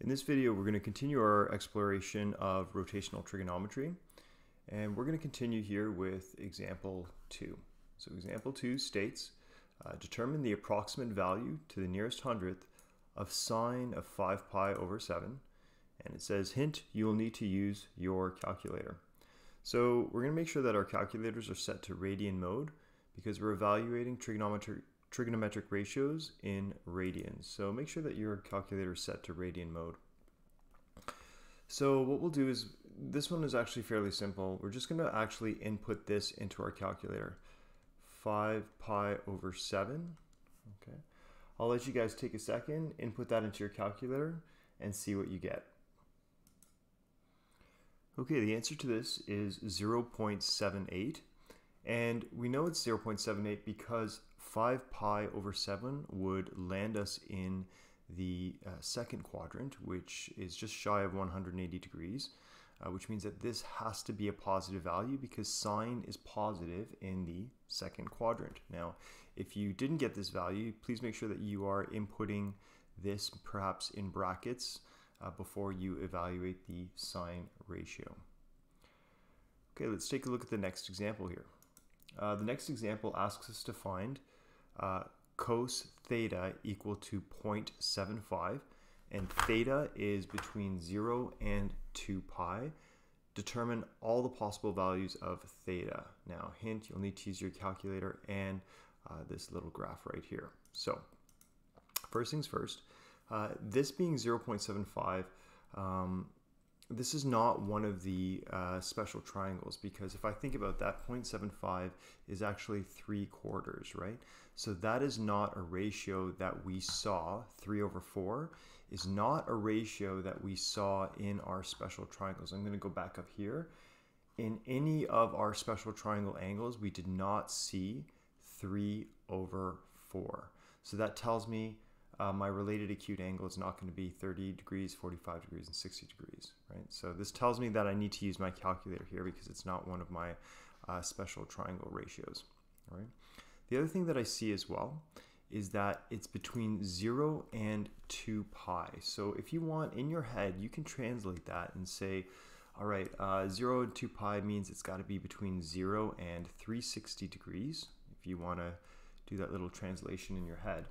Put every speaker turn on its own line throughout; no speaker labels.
In this video, we're going to continue our exploration of rotational trigonometry, and we're going to continue here with example 2. So example 2 states, determine the approximate value to the nearest hundredth of sine of 5 pi over 7, and it says, hint, you will need to use your calculator. So we're going to make sure that our calculators are set to radian mode because we're evaluating trigonometric ratios in radians. So make sure that your calculator is set to radian mode. So what we'll do is, this one is actually fairly simple. We're just going to actually input this into our calculator. 5 pi over 7. Okay. I'll let you guys take a second, input that into your calculator, and see what you get. Okay, the answer to this is 0.78. And we know it's 0.78 because 5 pi over 7 would land us in the second quadrant, which is just shy of 180 degrees, which means that this has to be a positive value because sine is positive in the second quadrant. Now, if you didn't get this value, please make sure that you are inputting this perhaps in brackets before you evaluate the sine ratio. Okay, let's take a look at the next example here. The next example asks us to find cos theta equal to 0.75, and theta is between 0 and 2 pi. Determine all the possible values of theta. Now, hint, you'll need to use your calculator and this little graph right here. So, first things first, this being 0.75, this is not one of the special triangles, because if I think about that, 0.75 is actually 3/4, right? So that is not a ratio that we saw, 3/4, is not a ratio that we saw in our special triangles. I'm going to go back up here. In any of our special triangle angles, we did not see 3/4. So that tells me my related acute angle is not going to be 30 degrees, 45 degrees, and 60 degrees, right? So this tells me that I need to use my calculator here because it's not one of my special triangle ratios, all right? The other thing that I see as well is that it's between 0 and 2 pi. So if you want, in your head, you can translate that and say, all right, 0 and 2 pi means it's got to be between 0 and 360 degrees, if you want to do that little translation in your head.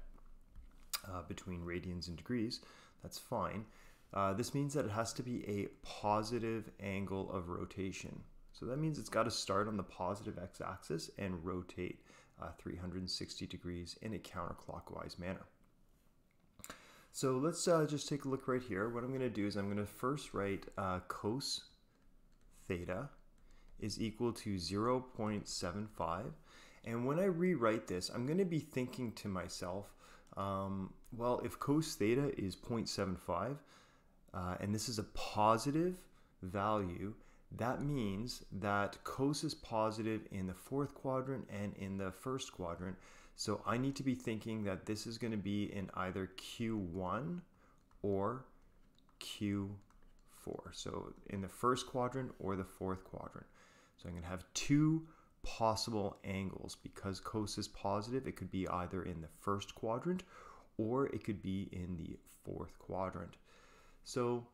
Between radians and degrees, that's fine. This means that it has to be a positive angle of rotation. So that means it's got to start on the positive x-axis and rotate 360 degrees in a counterclockwise manner. So let's just take a look right here. What I'm going to do is I'm going to first write cos theta is equal to 0.75. And when I rewrite this, I'm going to be thinking to myself, well, if cos theta is 0.75, and this is a positive value, that means that cos is positive in the fourth quadrant and in the first quadrant. So I need to be thinking that this is going to be in either Q1 or Q4. So in the first quadrant or the fourth quadrant. So I'm going to have two possible angles. Because cos is positive, it could be either in the first quadrant or it could be in the fourth quadrant. So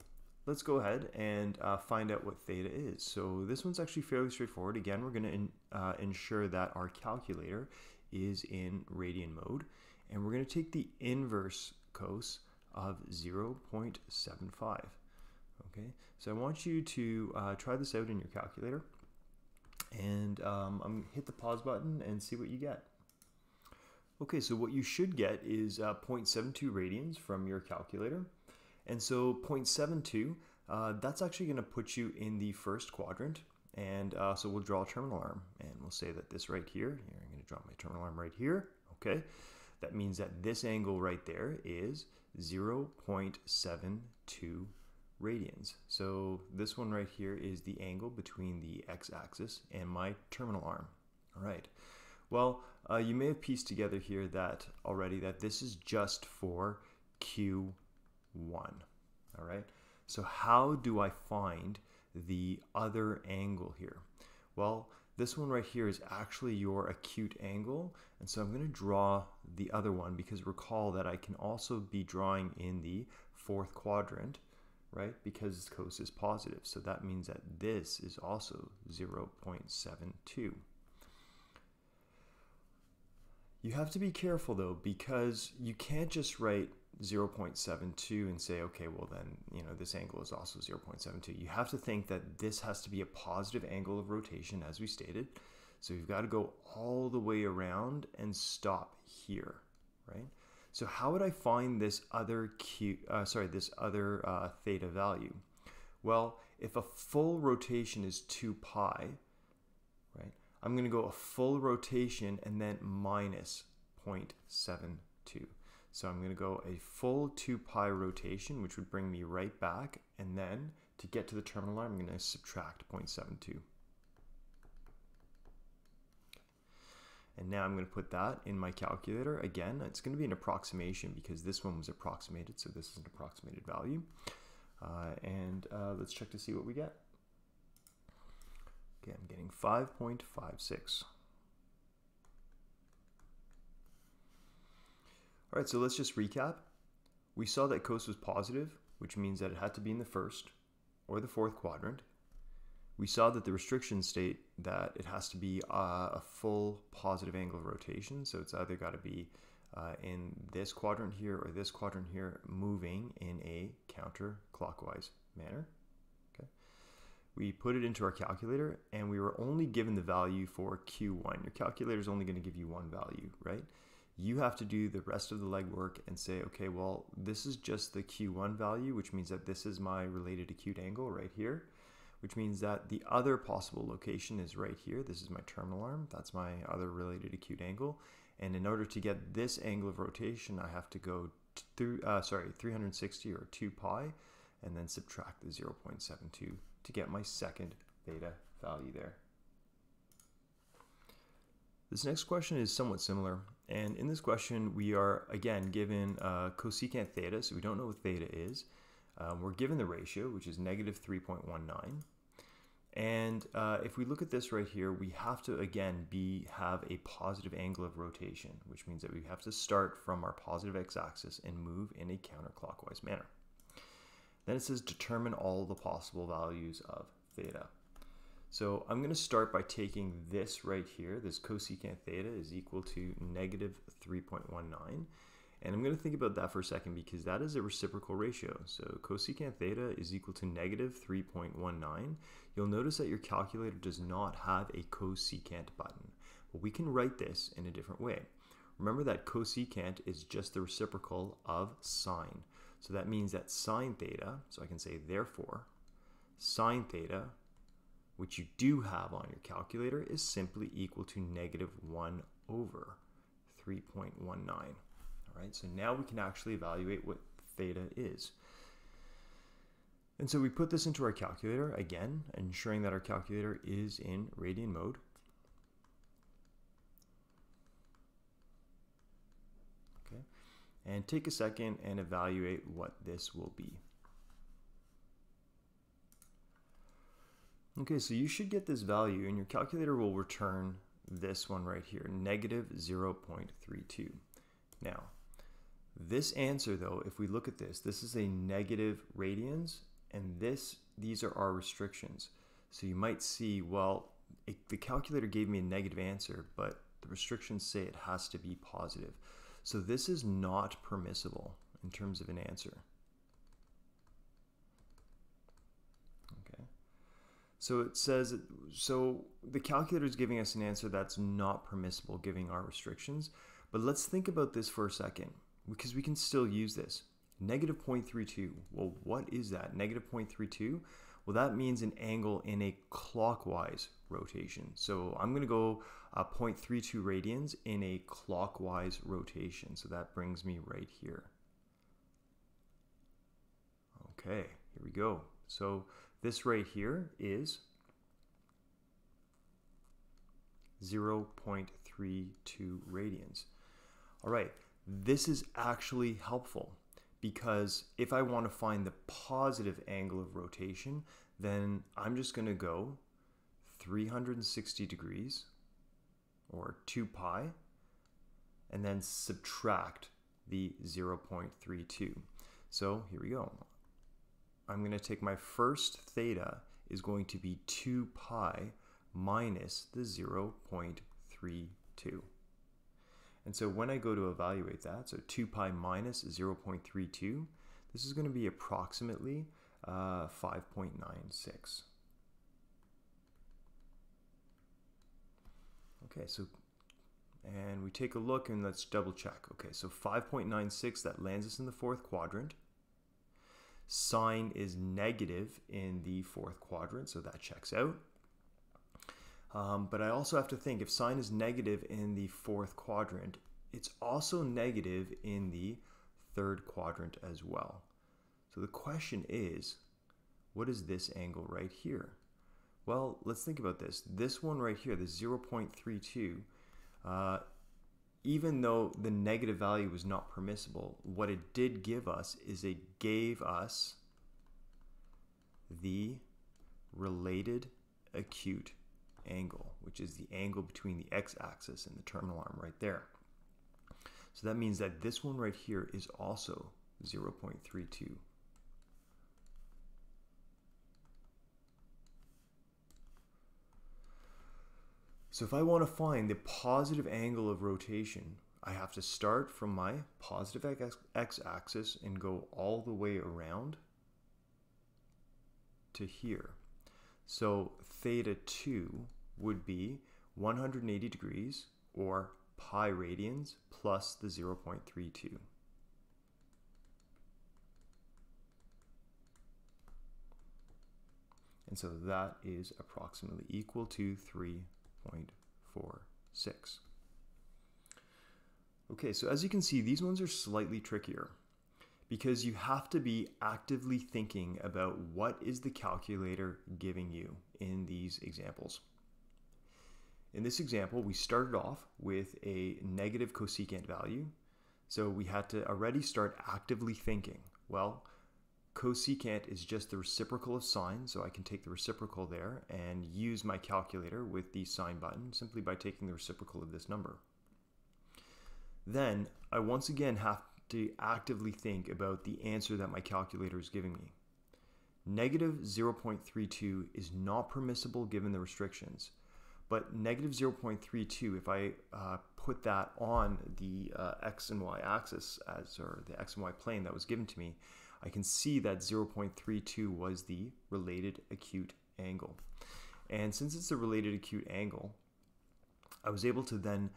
let's go ahead and find out what theta is. So this one's actually fairly straightforward. Again, we're going to ensure that our calculator is in radian mode, and we're going to take the inverse cos of 0.75. Okay, so I want you to try this out in your calculator. And I'm hit the pause button and see what you get. Okay, so what you should get is 0.72 radians from your calculator. And so 0.72, that's actually going to put you in the first quadrant. And so we'll draw a terminal arm. And we'll say that this right here, I'm going to draw my terminal arm right here. Okay, that means that this angle right there is 0.72 radians. So this one right here is the angle between the x-axis and my terminal arm. All right. Well, you may have pieced together here that already that this is just for Q1. All right. So how do I find the other angle here? Well, this one right here is actually your acute angle, and so I'm going to draw the other one because recall that I can also be drawing in the fourth quadrant. right? Because cos is positive. So that means that this is also 0.72. You have to be careful though, because you can't just write 0.72 and say, okay, well then, this angle is also 0.72. You have to think that this has to be a positive angle of rotation, as we stated. So you've got to go all the way around and stop here, right? So how would I find this other theta value? Well, if a full rotation is 2 pi, right, I'm going to go a full rotation and then minus 0.72. So I'm going to go a full 2 pi rotation, which would bring me right back. And then to get to the terminal line, I'm going to subtract 0.72. And now I'm going to put that in my calculator. Again, it's going to be an approximation because this one was approximated, so this is an approximated value. Let's check to see what we get. Okay, I'm getting 5.56. All right, so let's just recap. We saw that cos was positive, which means that it had to be in the first or the fourth quadrant. We saw that the restrictions state that it has to be a full positive angle of rotation. So it's either got to be in this quadrant here or this quadrant here, moving in a counterclockwise manner. Okay. We put it into our calculator and we were only given the value for Q1. Your calculator is only going to give you one value, right? You have to do the rest of the legwork and say, okay, well, this is just the Q1 value, which means that this is my related acute angle right here, which means that the other possible location is right here. This is my terminal arm. That's my other related acute angle. And in order to get this angle of rotation, I have to go through, 360 or 2 pi, and then subtract the 0.72 to get my second theta value there. This next question is somewhat similar. And in this question, we are, again, given cosecant theta, so we don't know what theta is. We're given the ratio, which is negative 3.19. And if we look at this right here, we have to, again, have a positive angle of rotation, which means that we have to start from our positive x-axis and move in a counterclockwise manner. Then it says determine all the possible values of theta. So I'm going to start by taking this right here, this cosecant theta is equal to negative 3.19. And I'm going to think about that for a second because that is a reciprocal ratio. So cosecant theta is equal to negative 3.19. You'll notice that your calculator does not have a cosecant button. But we can write this in a different way. Remember that cosecant is just the reciprocal of sine. So that means that sine theta, so I can say therefore, sine theta, which you do have on your calculator, is simply equal to negative 1 over 3.19. All right, so now we can actually evaluate what theta is. And so we put this into our calculator, again, ensuring that our calculator is in radian mode. Okay, and take a second and evaluate what this will be. Okay, so you should get this value and your calculator will return this one right here, negative 0.32. Now, this answer though, if we look at this, this is a negative radians and these are our restrictions. So you might see, well, the calculator gave me a negative answer, but the restrictions say it has to be positive. So this is not permissible in terms of an answer. So it says, so the calculator is giving us an answer that's not permissible given our restrictions. But let's think about this for a second because we can still use this. Negative 0.32. Well, what is that? Negative 0.32? Well, that means an angle in a clockwise rotation. So I'm going to go 0.32 radians in a clockwise rotation. So that brings me right here. Okay, here we go. So this right here is 0.32 radians. All right, this is actually helpful because if I want to find the positive angle of rotation, then I'm just going to go 360 degrees or 2 pi and then subtract the 0.32. So here we go. I'm going to take my first theta is going to be 2 pi minus the 0.32. And so when I go to evaluate that, so 2 pi minus 0.32, this is going to be approximately 5.96. Okay, so, and we take a look and let's double check. Okay, so 5.96, that lands us in the fourth quadrant. Sine is negative in the fourth quadrant, so that checks out. But I also have to think, if sine is negative in the fourth quadrant, it's also negative in the third quadrant as well. So the question is, what is this angle right here? Well, let's think about this. This one right here, the 0.32, even though the negative value was not permissible, what it did give us is it gave us the related acute angle, which is the angle between the x-axis and the terminal arm right there. So that means that this one right here is also 0.32. So if I want to find the positive angle of rotation, I have to start from my positive x-axis and go all the way around to here. So theta 2 would be 180 degrees, or pi radians, plus the 0.32. And so that is approximately equal to 3.46. Okay, so as you can see, these ones are slightly trickier because you have to be actively thinking about what is the calculator giving you in these examples. In this example, we started off with a negative cosecant value, so we had to already start actively thinking, well, cosecant is just the reciprocal of sine, so I can take the reciprocal there and use my calculator with the sine button simply by taking the reciprocal of this number. Then I once again have to actively think about the answer that my calculator is giving me. Negative 0.32 is not permissible given the restrictions, but negative 0.32, if I put that on the x and y axis, or the x and y plane that was given to me, I can see that 0.32 was the related acute angle. And since it's a related acute angle, I was able to then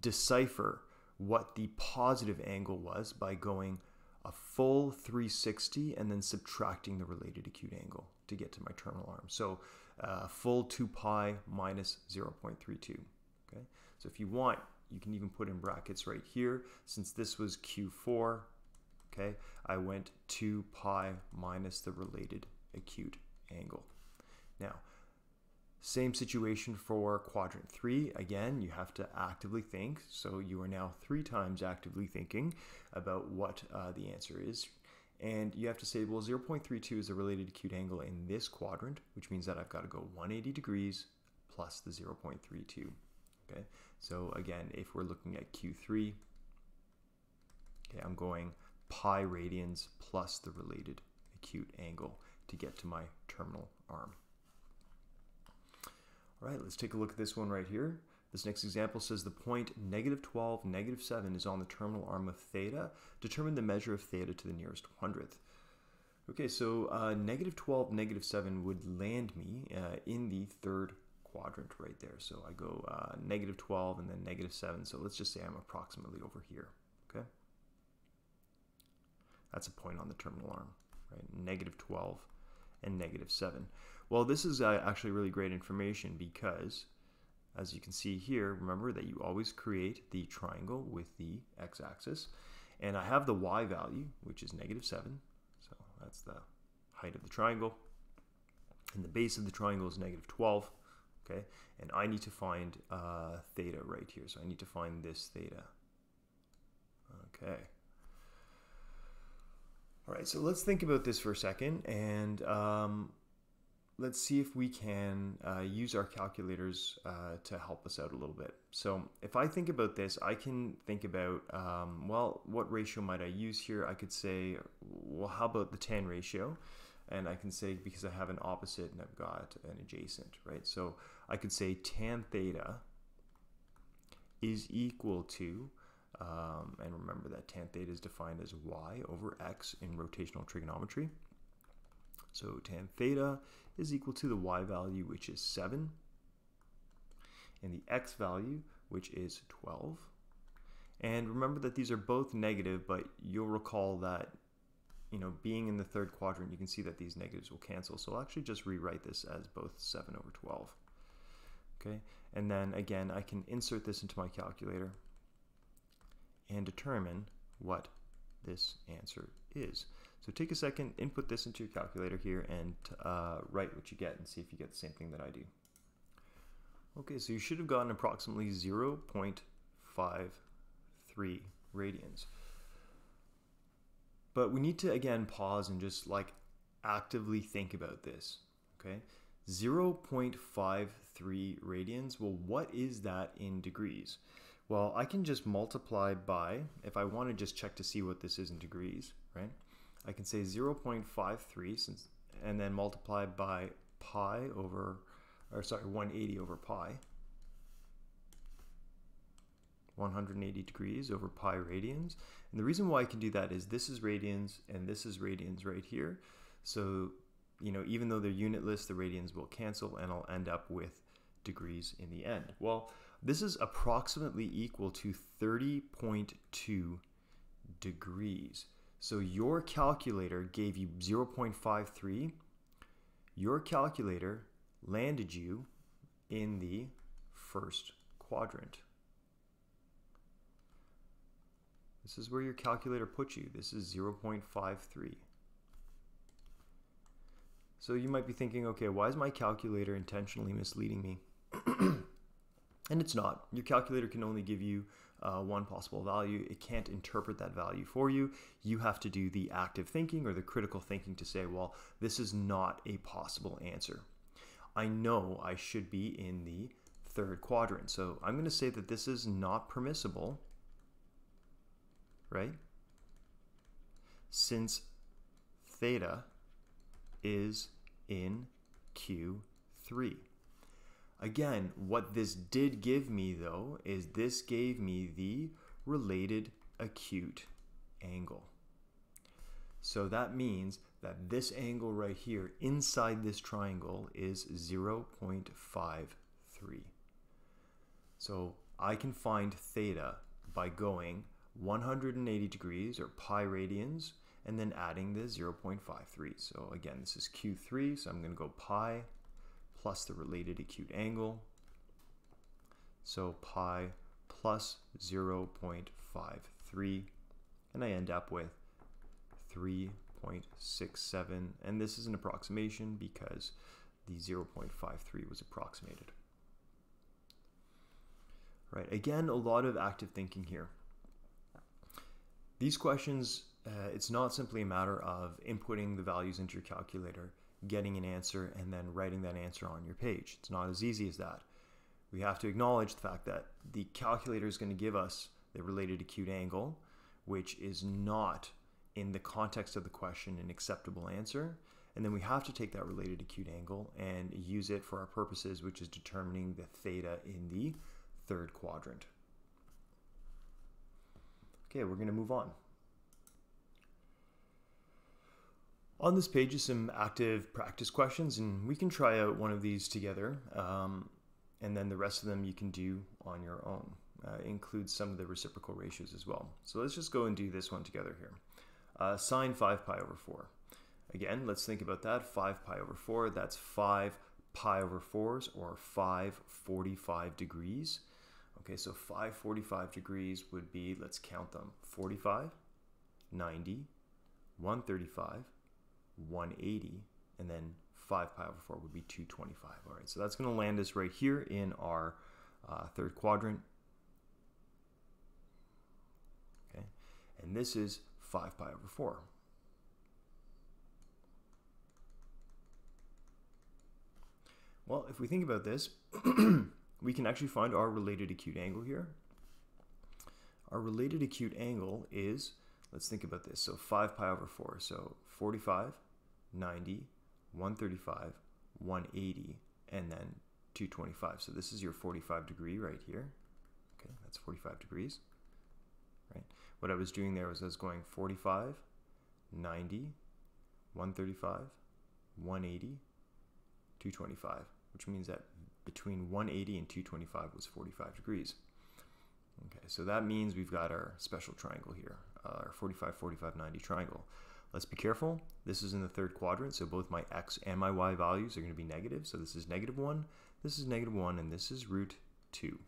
decipher what the positive angle was by going a full 360 and then subtracting the related acute angle to get to my terminal arm. So full 2 pi minus 0.32. Okay, so if you want, you can even put in brackets right here. Since this was Q4, okay, I went 2 pi minus the related acute angle. Now, same situation for quadrant 3. Again, you have to actively think. So you are now 3 times actively thinking about what the answer is. And you have to say, well, 0.32 is a related acute angle in this quadrant, which means that I've got to go 180 degrees plus the 0.32. Okay, so again, if we're looking at Q3, okay, I'm going pi radians plus the related acute angle to get to my terminal arm. All right, let's take a look at this one right here. This next example says the point -12, -7 is on the terminal arm of theta. Determine the measure of theta to the nearest 100th. Okay, so -12, -7 would land me in the third quadrant right there. So I go -12 and then -7. So let's just say I'm approximately over here. Okay, that's a point on the terminal arm, right? -12 and -7. Well, this is actually really great information because, as you can see here, remember that you always create the triangle with the x-axis. And I have the y value, which is -7. So that's the height of the triangle. And the base of the triangle is -12. Okay, and I need to find theta right here. So I need to find this theta. Okay. All right, so let's think about this for a second, and let's see if we can use our calculators to help us out a little bit. So if I think about this, I can think about, well, what ratio might I use here? I could say, well, how about the tan ratio? and I can say, because I have an opposite and I've got an adjacent, right? So I could say tan theta is equal to, and remember that tan theta is defined as y over x in rotational trigonometry. So tan theta is equal to the y value, which is 7, and the x value, which is 12. And remember that these are both negative, but you'll recall that, you know, being in the third quadrant, you can see that these negatives will cancel. So I'll actually just rewrite this as both 7 over 12. Okay, and then again, I can insert this into my calculator and determine what this answer is. So take a second, input this into your calculator here, and write what you get and see if you get the same thing that I do. Okay, so you should have gotten approximately 0.53 radians. But we need to, again, pause and just like actively think about this, okay? 0.53 radians, well, what is that in degrees? Well, I can just multiply by, if I want to just check to see what this is in degrees, right? I can say 0.53 and then multiply by pi over, or sorry, 180 over pi. 180 degrees over pi radians. And the reason why I can do that is this is radians and this is radians right here. So, you know, even though they're unitless, the radians will cancel and I'll end up with degrees in the end. Well, this is approximately equal to 30.2 degrees. So your calculator gave you 0.53. Your calculator landed you in the first quadrant. This is where your calculator put you. This is 0.53. So you might be thinking, okay, why is my calculator intentionally misleading me? And it's not. Your calculator can only give you one possible value. It can't interpret that value for you. You have to do the active thinking or the critical thinking to say, well, this is not a possible answer. I know I should be in the third quadrant. So I'm going to say that this is not permissible, right? Since theta is in Q3. Again, what this did give me though is this gave me the related acute angle. So that means that this angle right here inside this triangle is 0.53. So I can find theta by going 180 degrees or pi radians and then adding the 0.53. So again, this is Q3, so I'm going to go pi plus the related acute angle. So pi plus 0.53, and I end up with 3.67, and this is an approximation because the 0.53 was approximated. Right, again, a lot of active thinking here. These questions, it's not simply a matter of inputting the values into your calculator, getting an answer, and then writing that answer on your page. It's not as easy as that. We have to acknowledge the fact that the calculator is going to give us the related acute angle, which is not, in the context of the question, an acceptable answer. And then we have to take that related acute angle and use it for our purposes, which is determining the theta in the third quadrant. Okay, we're going to move on. On this page is some active practice questions, and we can try out one of these together, and then the rest of them you can do on your own. Includes some of the reciprocal ratios as well. So let's just go and do this one together here. Sine 5 pi over 4. Again, let's think about that. 5 pi over 4, that's 5 pi over 4s, or 545 degrees. Okay, so 545 degrees would be, let's count them, 45, 90, 135, 180, and then 5 pi over 4 would be 225. All right, so that's going to land us right here in our third quadrant. Okay, and this is 5 pi over 4. Well, if we think about this, we can actually find our related acute angle here. Our related acute angle is, let's think about this, so 5 pi over 4, so 45, 90, 135, 180, and then 225. So this is your 45 degree right here. Okay, that's 45 degrees. Right. What I was doing there was I was going 45, 90, 135, 180, 225, which means that between 180 and 225 was 45 degrees. Okay, so that means we've got our special triangle here, our 45, 45, 90 triangle. Let's be careful. This is in the third quadrant, so both my x and my y values are going to be negative. So this is -1, this is -1, and this is root 2.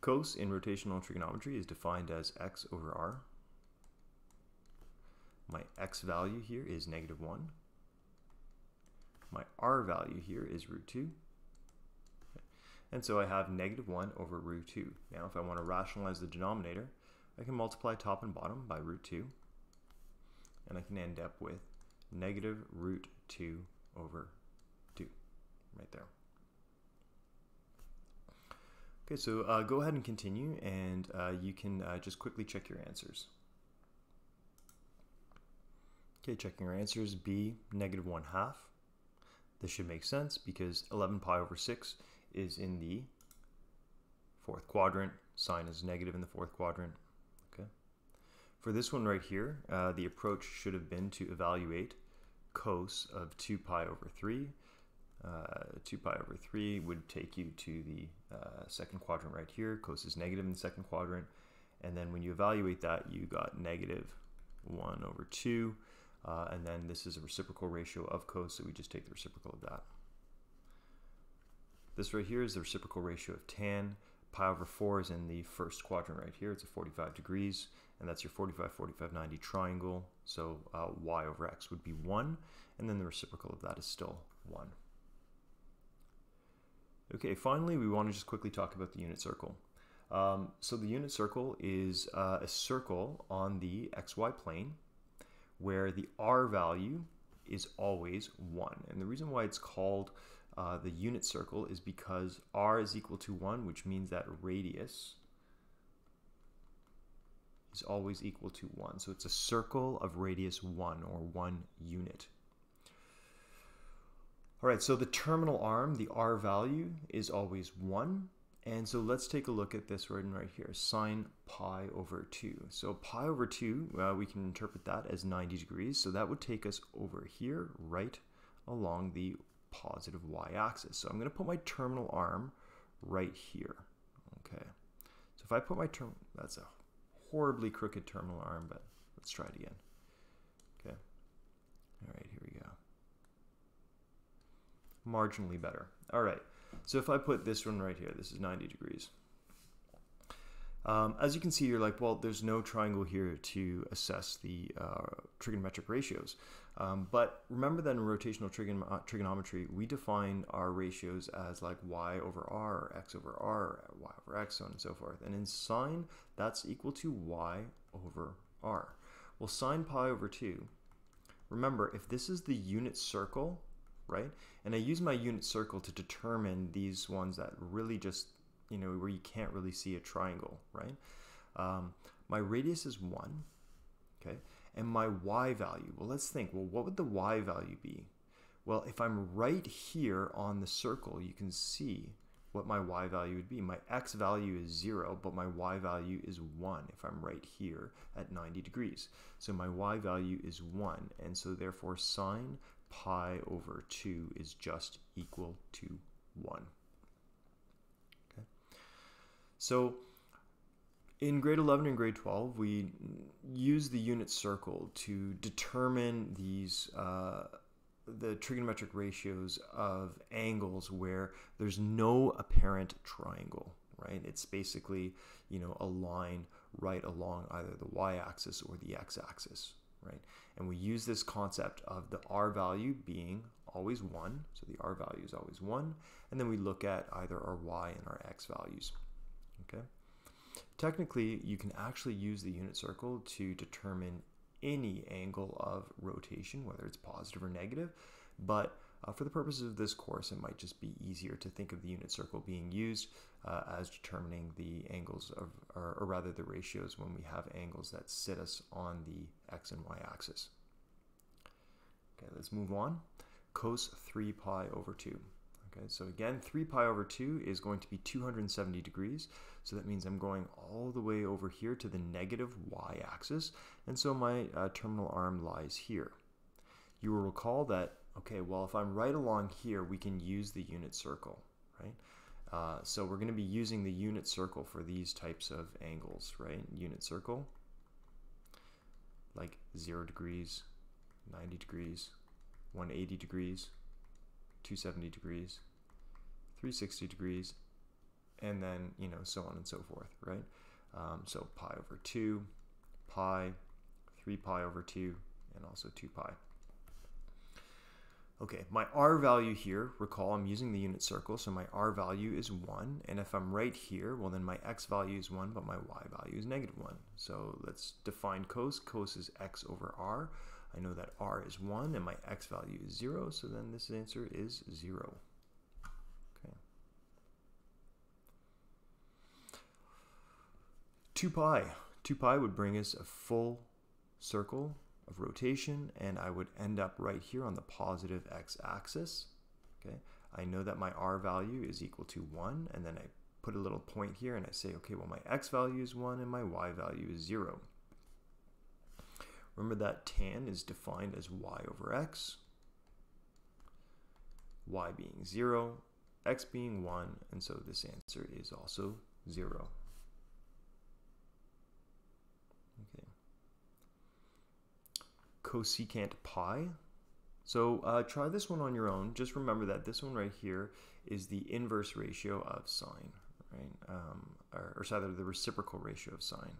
Cos in rotational trigonometry is defined as x over r. My x value here is -1. My r value here is root 2. And so I have -1 over root 2. Now if I want to rationalize the denominator, I can multiply top and bottom by root 2. And I can end up with negative root 2 over 2 right there. Okay, so go ahead and continue, and you can just quickly check your answers. Okay, checking your answers. B, -1/2. This should make sense because 11 pi over 6 is in the fourth quadrant. Sine is negative in the fourth quadrant. Okay. For this one right here, the approach should have been to evaluate cos of 2 pi over 3. 2 pi over 3 would take you to the second quadrant right here. Cos is negative in the second quadrant. And then when you evaluate that, you got -1 over 2. And then this is a reciprocal ratio of cos, so we just take the reciprocal of that. This right here is the reciprocal ratio of tan. Pi over 4 is in the first quadrant right here. It's a 45 degrees, and that's your 45, 45, 90 triangle. So y over x would be 1, and then the reciprocal of that is still 1. Okay, finally, we want to just quickly talk about the unit circle. So the unit circle is a circle on the xy plane where the r value is always 1. And the reason why it's called the unit circle is because r is equal to 1, which means that radius is always equal to 1. So it's a circle of radius 1, or 1 unit. All right, so the terminal arm, the r value, is always 1. And so let's take a look at this right here, sine pi over 2. So pi over 2, we can interpret that as 90 degrees. So that would take us over here, right along the positive y-axis. So I'm going to put my terminal arm right here. Okay. So if I put my that's a horribly crooked terminal arm, but let's try it again. Okay. All right, here we go. Marginally better. All right. So if I put this one right here, this is 90 degrees. As you can see, you're like, well, there's no triangle here to assess the trigonometric ratios. But remember that in rotational trigonometry, we define our ratios as like y over r, or x over r, y over x, so on and so forth. And in sine, that's equal to y over r. Well, sine pi over 2, remember, if this is the unit circle, right? And I use my unit circle to determine these ones that really just, you know, where you can't really see a triangle, right? My radius is 1, okay? And my y value, well, let's think, well, what would the y value be? Well, if I'm right here on the circle, you can see what my y value would be. My x value is 0, but my y value is 1 if I'm right here at 90 degrees. So my y value is 1, and so therefore sine pi over 2 is just equal to 1. Okay. So in grade 11 and grade 12, we use the unit circle to determine these the trigonometric ratios of angles where there's no apparent triangle, right? It's basically, you know, a line right along either the y-axis or the x-axis, right? And we use this concept of the r value being always 1, so the r value is always 1, and then we look at either our y and our x values, okay? Technically, you can actually use the unit circle to determine any angle of rotation, whether it's positive or negative, but for the purposes of this course, it might just be easier to think of the unit circle being used as determining the angles of, or rather the ratios when we have angles that sit us on the x and y axis. Okay, let's let's move on. Cos 3 pi over 2. Okay, so again, 3 pi over 2 is going to be 270 degrees. So that means I'm going all the way over here to the negative y-axis. And so my terminal arm lies here. You will recall that, okay, well, if I'm right along here, we can use the unit circle, right? So we're going to be using the unit circle for these types of angles, right? Unit circle, like 0 degrees, 90 degrees, 180 degrees, 270 degrees, 360 degrees, and then, you know, so on and so forth, right? So pi over 2, pi, 3 pi over 2, and also 2 pi. Okay, my r value here, recall I'm using the unit circle, so my r value is 1, and if I'm right here, well then my x value is 1, but my y value is negative 1. So let's define cos. Cos is x over r. I know that r is 1, and my x value is 0, so then this answer is 0. Okay. 2 pi. 2 pi would bring us a full circle of rotation, and I would end up right here on the positive x-axis. Okay, I know that my r value is equal to 1, and then I put a little point here and I say, okay, well, my x value is 1 and my y value is 0. Remember that tan is defined as y over x, y being 0, x being 1, and so this answer is also 0. Okay. Cosecant pi. So try this one on your own. Just remember that this one right here is the inverse ratio of sine, right? Or rather the reciprocal ratio of sine.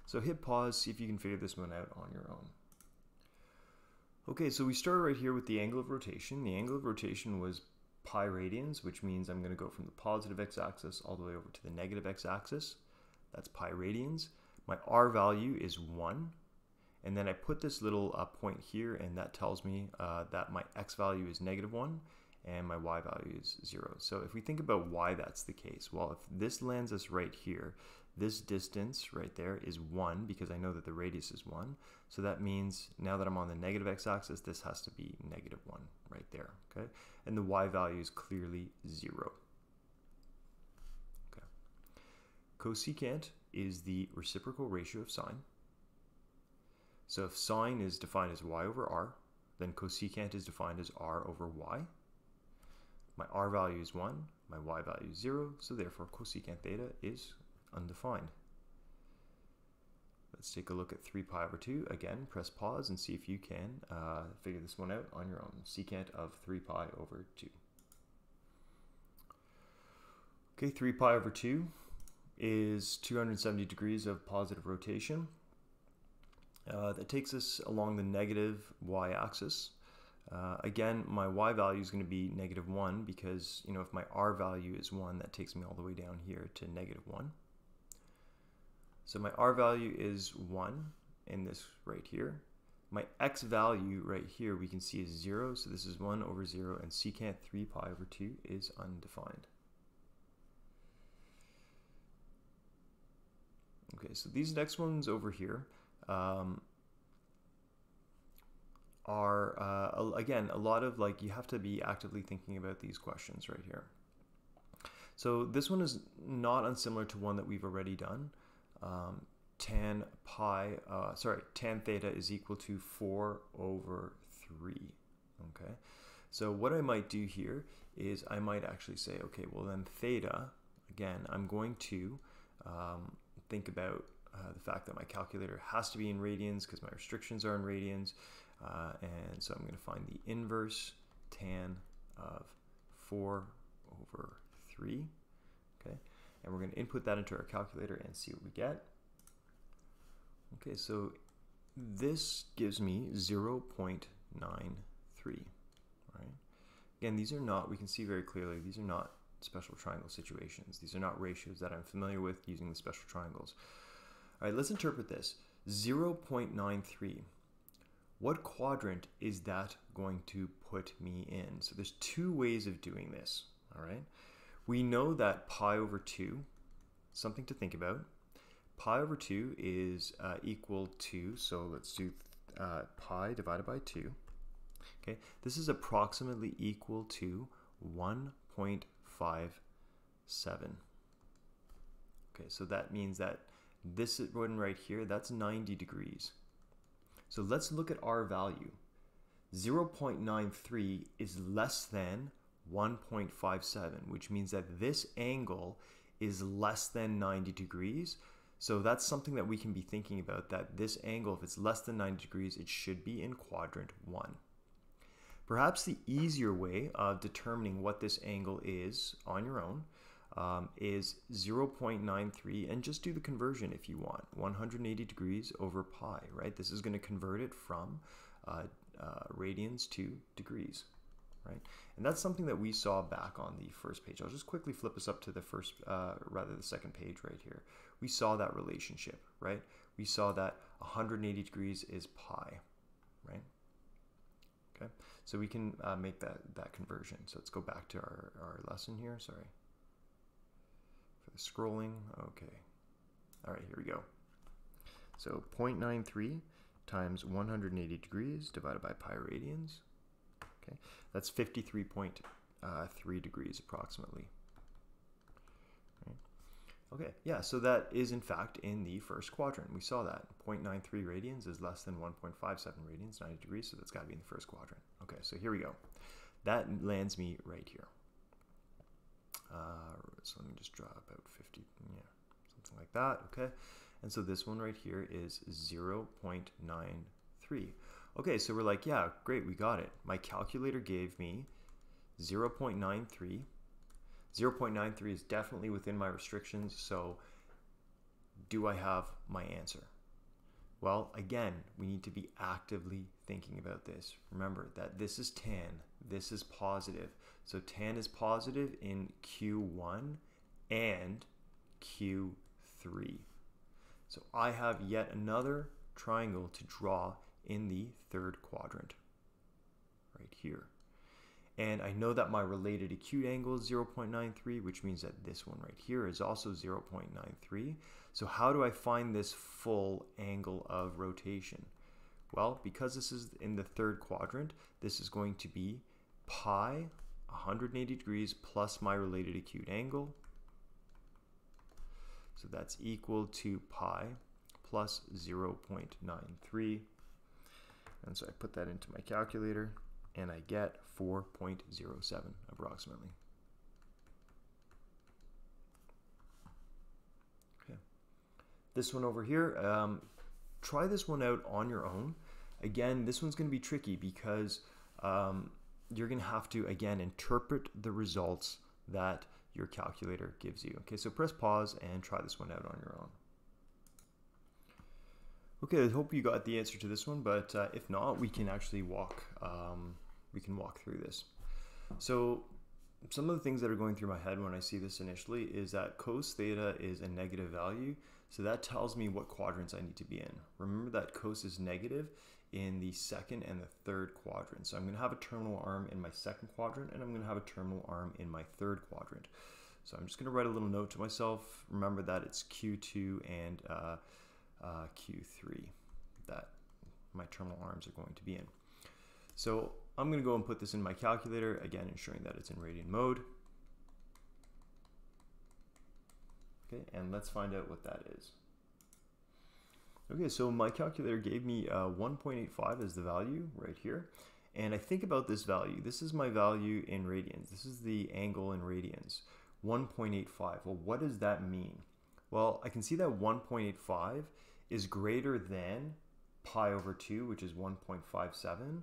So hit pause, see if you can figure this one out on your own. Okay, so we start right here with the angle of rotation. The angle of rotation was pi radians, which means I'm going to go from the positive x-axis all the way over to the negative x-axis. That's pi radians. My r value is 1, and then I put this little point here, and that tells me that my x value is negative 1 and my y value is 0. So if we think about why that's the case, well, if this lands us right here, this distance right there is 1 because I know that the radius is 1. So that means now that I'm on the negative x-axis, this has to be negative 1 right there, okay? And the y value is clearly 0. Okay. Cosecant is the reciprocal ratio of sine. So if sine is defined as y over r, then cosecant is defined as r over y. My r value is 1, my y value is 0, so therefore cosecant theta is undefined. Let's take a look at 3 pi over 2. Again, press pause and see if you can figure this one out on your own. Secant of 3 pi over 2. Okay, 3 pi over 2 is 270 degrees of positive rotation. That takes us along the negative y-axis. Again, my y value is going to be negative 1 because, you know, if my r value is 1, that takes me all the way down here to negative 1. So my r value is 1 in this right here. My x value right here we can see is 0, so this is 1 over 0, and secant 3 pi over 2 is undefined. Okay, so these next ones over here are, again, a lot of, like, you have to be actively thinking about these questions right here. So this one is not unsimilar to one that we've already done. Tan theta is equal to 4 over 3. Okay, so what I might do here is I might actually say, okay, well then theta, again, I'm going to think about the fact that my calculator has to be in radians because my restrictions are in radians, and so I'm going to find the inverse tan of 4 over 3. Okay, and we're going to input that into our calculator and see what we get. Okay, so this gives me 0.93, right? Again, these are not, we can see very clearly, these are not special triangle situations. These are not ratios that I'm familiar with using the special triangles. All right, let's interpret this. 0.93. What quadrant is that going to put me in? So there's two ways of doing this, all right? We know that pi over 2, something to think about, pi over 2 is equal to, so let's do pi divided by 2. Okay, this is approximately equal to 1.57. Okay, so that means that this one right here, that's 90 degrees. So let's look at our value. 0.93 is less than 1.57, which means that this angle is less than 90 degrees. So that's something that we can be thinking about, that this angle, if it's less than 90 degrees, it should be in quadrant 1. Perhaps the easier way of determining what this angle is on your own is 0.93, and just do the conversion if you want. 180 degrees over pi, right? This is going to convert it from radians to degrees, right? And that's something that we saw back on the first page. I'll just quickly flip us up to the first, the second page right here. We saw that relationship, right? We saw that 180 degrees is pi, right? Okay, so we can make that conversion. So let's go back to our lesson here, sorry. For the scrolling, okay. All right, here we go. So 0.93 times 180 degrees divided by pi radians. Okay, that's 53.3 degrees approximately. Right. Okay, yeah, so that is in fact in the first quadrant. We saw that 0.93 radians is less than 1.57 radians, 90 degrees, so that's got to be in the first quadrant. Okay, so here we go. That lands me right here. So let me just draw about 50, yeah, something like that. Okay, and so this one right here is 0.93. Okay, so we're like, yeah, great, we got it. My calculator gave me 0.93. 0.93 is definitely within my restrictions, so do I have my answer? Well, again, we need to be actively thinking about this. Remember that this is tan, this is positive. So tan is positive in Q1 and Q3. So I have yet another triangle to draw in the third quadrant, right here. And I know that my related acute angle is 0.93, which means that this one right here is also 0.93. So how do I find this full angle of rotation? Well, because this is in the third quadrant, this is going to be pi 180 degrees plus my related acute angle. So that's equal to pi plus 0.93. And so I put that into my calculator and I get 4.07 approximately. Okay. This one over here, try this one out on your own. Again, this one's going to be tricky because you're going to have to, again, interpret the results that your calculator gives you. Okay, so press pause and try this one out on your own. Okay, I hope you got the answer to this one, but if not, we can actually walk through this. So some of the things that are going through my head when I see this initially is that cos theta is a negative value, so that tells me what quadrants I need to be in. Remember that cos is negative in the second and the third quadrant. So I'm going to have a terminal arm in my second quadrant, and I'm going to have a terminal arm in my third quadrant. So I'm just going to write a little note to myself. Remember that it's Q2 and Q3 that my terminal arms are going to be in. So I'm going to go and put this in my calculator, again ensuring that it's in radian mode. Okay, and let's find out what that is. Okay, so my calculator gave me 1.85 as the value right here. And I think about this value. This is my value in radians. This is the angle in radians. 1.85. Well, what does that mean? Well, I can see that 1.85 is greater than pi over 2, which is 1.57,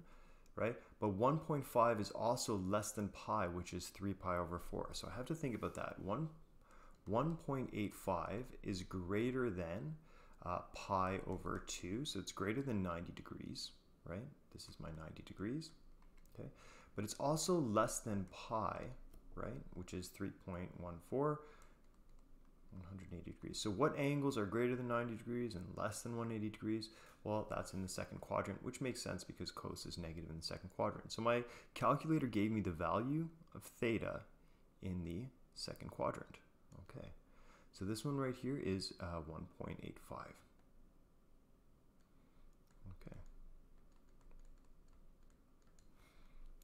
right? But 1.5 is also less than pi, which is 3 pi over 4. So I have to think about that. 1.85 is greater than pi over 2, so it's greater than 90 degrees, right? This is my 90 degrees, okay? But it's also less than pi, right? Which is 3.14, 180 degrees. So what angles are greater than 90 degrees and less than 180 degrees? Well, that's in the second quadrant, which makes sense because cos is negative in the second quadrant. So my calculator gave me the value of theta in the second quadrant, okay? So this one right here is 1.85. Okay.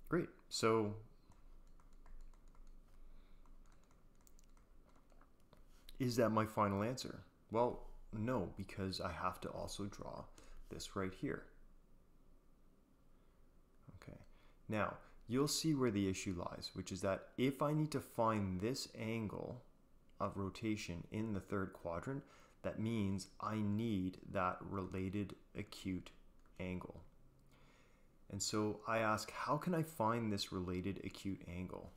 Great. So is that my final answer? Well, no, because I have to also draw this right here. Okay. Now, you'll see where the issue lies, which is that if I need to find this angle of rotation in the third quadrant, that means I need that related acute angle. And so I ask, how can I find this related acute angle?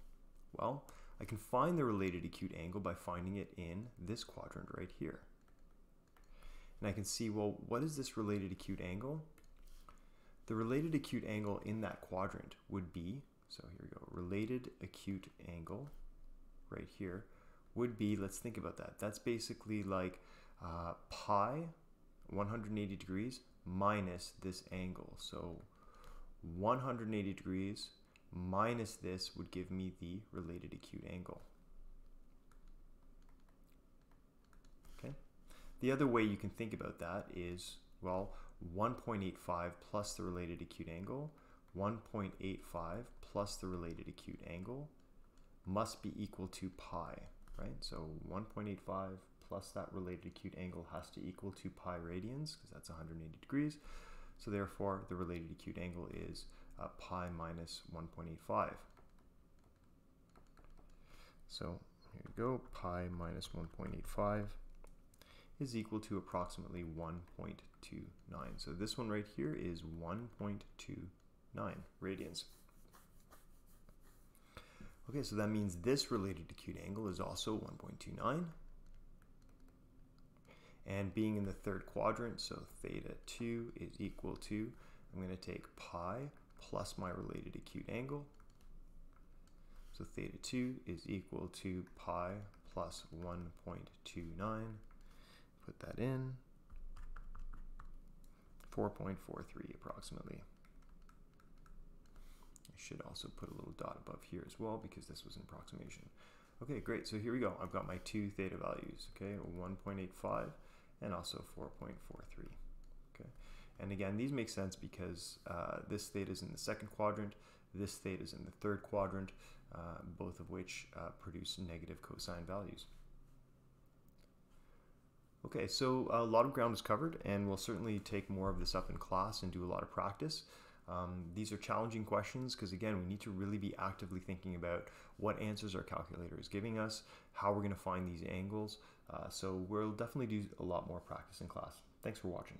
Well, I can find the related acute angle by finding it in this quadrant right here. And I can see, well, what is this related acute angle? The related acute angle in that quadrant would be, so here we go, related acute angle right here would be, let's think about that. That's basically like pi 180 degrees minus this angle. So 180 degrees minus this would give me the related acute angle. Okay. The other way you can think about that is, well, 1.85 plus the related acute angle, 1.85 plus the related acute angle must be equal to pi, right? So 1.85 plus that related acute angle has to equal to pi radians, because that's 180 degrees. So therefore, the related acute angle is pi minus 1.85. So here we go, pi minus 1.85 is equal to approximately 1.29. So this one right here is 1.29 radians. Okay, so that means this related acute angle is also 1.29. And being in the third quadrant, so theta 2 is equal to, I'm going to take pi plus my related acute angle. So theta 2 is equal to pi plus 1.29. Put that in. 4.43 approximately. I should also put a little dot above here as well because this was an approximation. Okay, great. So here we go. I've got my two theta values, okay, 1.85 and also 4.43. Okay, and again, these make sense because this theta is in the second quadrant, this theta is in the third quadrant, both of which produce negative cosine values. Okay, so a lot of ground is covered, and we'll certainly take more of this up in class and do a lot of practice. These are challenging questions because, again, we need to really be actively thinking about what answers our calculator is giving us, how we're going to find these angles. So we'll definitely do a lot more practice in class. Thanks for watching.